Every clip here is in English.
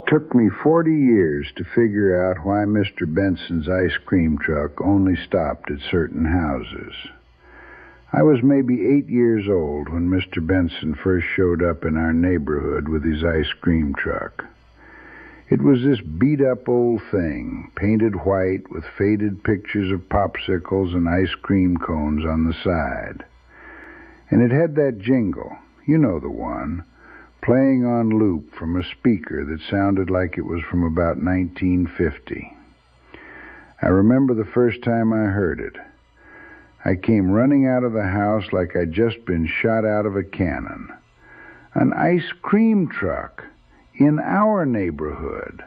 Took me 40 years to figure out why Mr. Benson's ice cream truck only stopped at certain houses. I was maybe 8 years old when Mr. Benson first showed up in our neighborhood with his ice cream truck. It was this beat-up old thing, painted white with faded pictures of popsicles and ice cream cones on the side. And it had that jingle, you know the one, playing on loop from a speaker that sounded like it was from about 1950. I remember the first time I heard it. I came running out of the house like I'd just been shot out of a cannon. An ice cream truck in our neighborhood.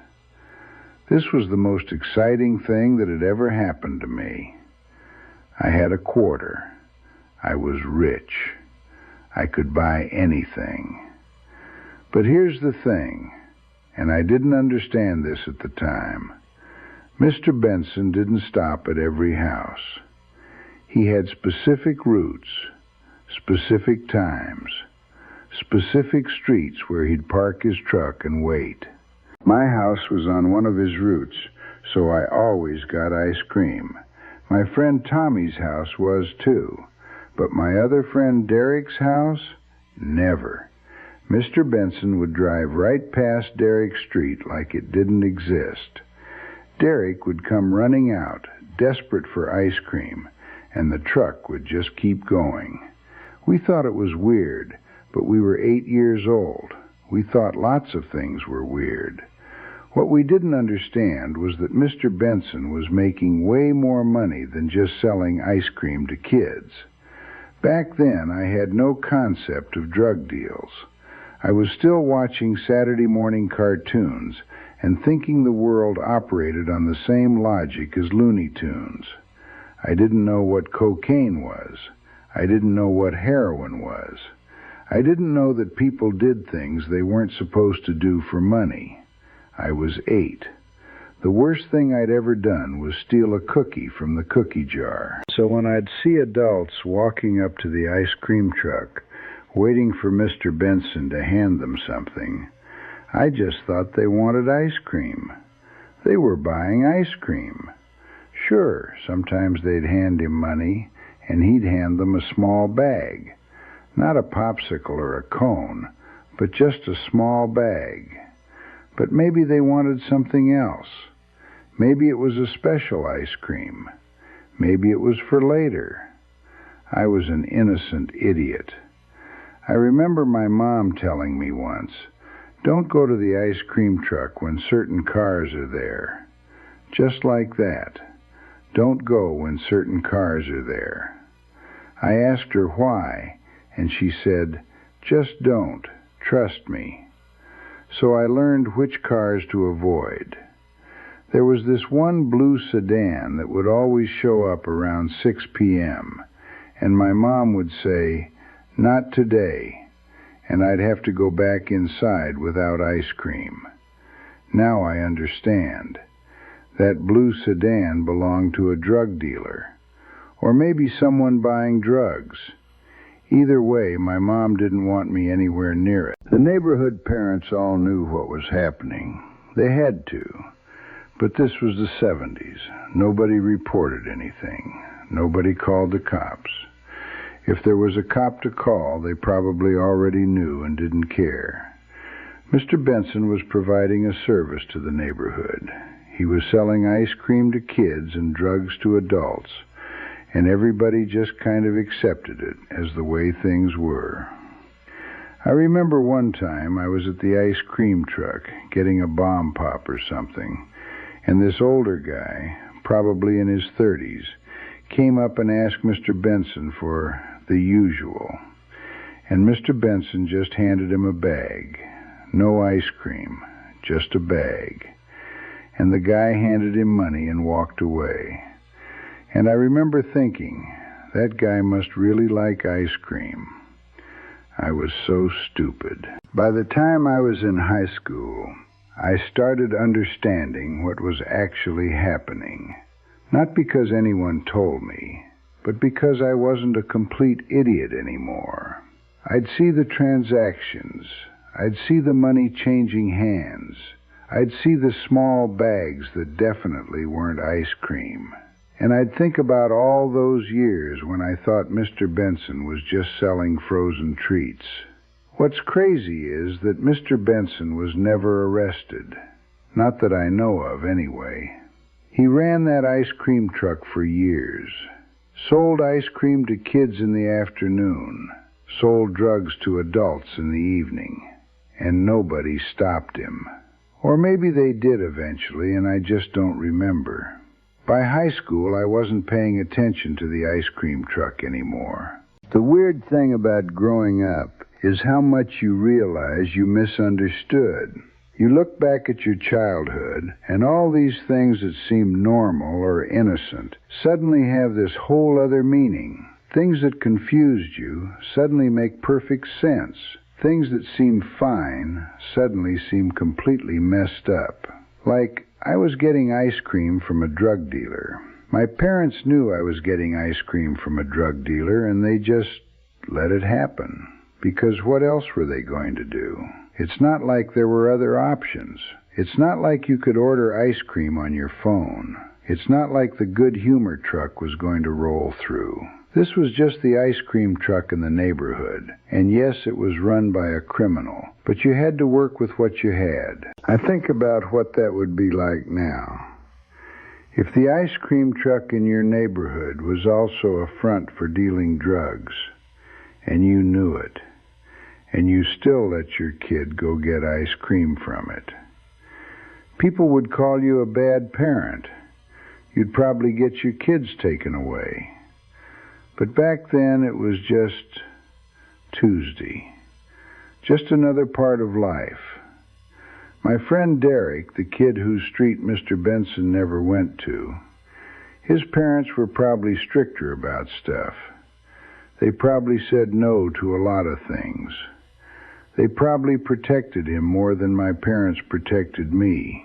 This was the most exciting thing that had ever happened to me. I had a quarter. I was rich. I could buy anything. But here's the thing, and I didn't understand this at the time. Mr. Benson didn't stop at every house. He had specific routes, specific times, specific streets where he'd park his truck and wait. My house was on one of his routes, so I always got ice cream. My friend Tommy's house was too, but my other friend Derek's house, never. Mr. Benson would drive right past Derek Street like it didn't exist. Derek would come running out, desperate for ice cream, and the truck would just keep going. We thought it was weird, but we were 8 years old. We thought lots of things were weird. What we didn't understand was that Mr. Benson was making way more money than just selling ice cream to kids. Back then, I had no concept of drug deals. I was still watching Saturday morning cartoons and thinking the world operated on the same logic as Looney Tunes. I didn't know what cocaine was. I didn't know what heroin was. I didn't know that people did things they weren't supposed to do for money. I was 8. The worst thing I'd ever done was steal a cookie from the cookie jar. So when I'd see adults walking up to the ice cream truck, waiting for Mr. Benson to hand them something, I just thought they wanted ice cream. They were buying ice cream. Sure, sometimes they'd hand him money, and he'd hand them a small bag. Not a popsicle or a cone, but just a small bag. But maybe they wanted something else. Maybe it was a special ice cream. Maybe it was for later. I was an innocent idiot. I remember my mom telling me once, "Don't go to the ice cream truck when certain cars are there." Just like that. Don't go when certain cars are there. I asked her why, and she said, "Just don't. Trust me." So I learned which cars to avoid. There was this one blue sedan that would always show up around 6 p.m., and my mom would say, "Not today," and I'd have to go back inside without ice cream. Now I understand. That blue sedan belonged to a drug dealer, or maybe someone buying drugs. Either way, my mom didn't want me anywhere near it. The neighborhood parents all knew what was happening. They had to. But this was the 70s. Nobody reported anything. Nobody called the cops. If there was a cop to call, they probably already knew and didn't care. Mr. Benson was providing a service to the neighborhood. He was selling ice cream to kids and drugs to adults, and everybody just kind of accepted it as the way things were. I remember one time I was at the ice cream truck getting a bomb pop or something, and this older guy, probably in his 30s, came up and asked Mr. Benson for the usual. And Mr. Benson just handed him a bag. No ice cream, just a bag. And the guy handed him money and walked away. And I remember thinking, that guy must really like ice cream. I was so stupid. By the time I was in high school, I started understanding what was actually happening. Not because anyone told me, but because I wasn't a complete idiot anymore. I'd see the transactions. I'd see the money changing hands. I'd see the small bags that definitely weren't ice cream. And I'd think about all those years when I thought Mr. Benson was just selling frozen treats. What's crazy is that Mr. Benson was never arrested. Not that I know of, anyway. He ran that ice cream truck for years. Sold ice cream to kids in the afternoon. Sold drugs to adults in the evening. And nobody stopped him. Or maybe they did eventually, and I just don't remember. By high school, I wasn't paying attention to the ice cream truck anymore. The weird thing about growing up is how much you realize you misunderstood. You look back at your childhood, and all these things that seem normal or innocent suddenly have this whole other meaning. Things that confused you suddenly make perfect sense. Things that seem fine suddenly seem completely messed up. Like, I was getting ice cream from a drug dealer. My parents knew I was getting ice cream from a drug dealer, and they just let it happen. Because what else were they going to do? It's not like there were other options. It's not like you could order ice cream on your phone. It's not like the good humor truck was going to roll through. This was just the ice cream truck in the neighborhood. And yes, it was run by a criminal. But you had to work with what you had. I think about what that would be like now. If the ice cream truck in your neighborhood was also a front for dealing drugs, and you knew it, and you still let your kid go get ice cream from it, people would call you a bad parent. You'd probably get your kids taken away. But back then it was just Tuesday. Just another part of life. My friend Derek, the kid whose street Mr. Benson never went to, his parents were probably stricter about stuff. They probably said no to a lot of things. They probably protected him more than my parents protected me.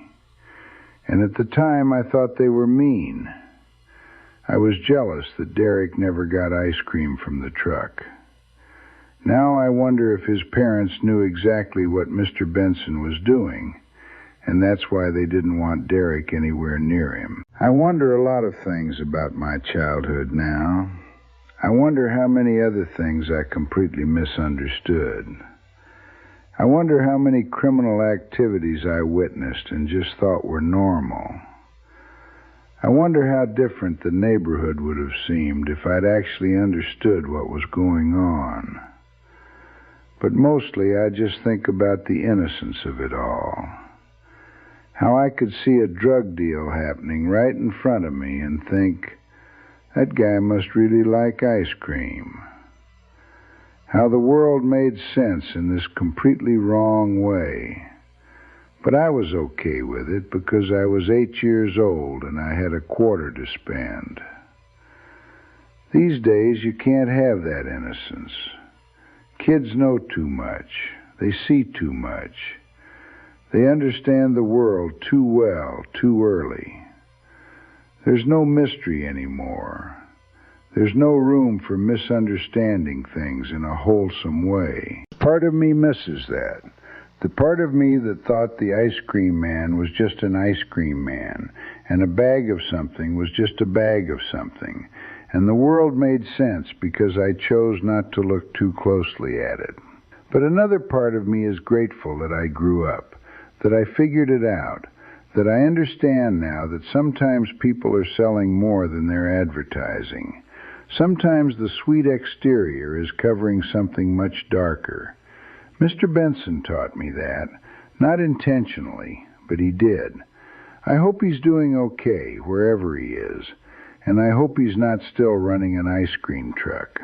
And at the time I thought they were mean. I was jealous that Derek never got ice cream from the truck. Now I wonder if his parents knew exactly what Mr. Benson was doing, and that's why they didn't want Derek anywhere near him. I wonder a lot of things about my childhood now. I wonder how many other things I completely misunderstood. I wonder how many criminal activities I witnessed and just thought were normal. I wonder how different the neighborhood would have seemed if I'd actually understood what was going on. But mostly I just think about the innocence of it all. How I could see a drug deal happening right in front of me and think, that guy must really like ice cream. How the world made sense in this completely wrong way. But I was okay with it because I was 8 years old and I had a quarter to spend. These days you can't have that innocence. Kids know too much. They see too much. They understand the world too well, too early. There's no mystery anymore. There's no room for misunderstanding things in a wholesome way. Part of me misses that. The part of me that thought the ice cream man was just an ice cream man, and a bag of something was just a bag of something, and the world made sense because I chose not to look too closely at it. But another part of me is grateful that I grew up, that I figured it out, that I understand now that sometimes people are selling more than they're advertising. Sometimes the sweet exterior is covering something much darker. Mr. Benson taught me that, not intentionally, but he did. I hope he's doing okay wherever he is, and I hope he's not still running an ice cream truck.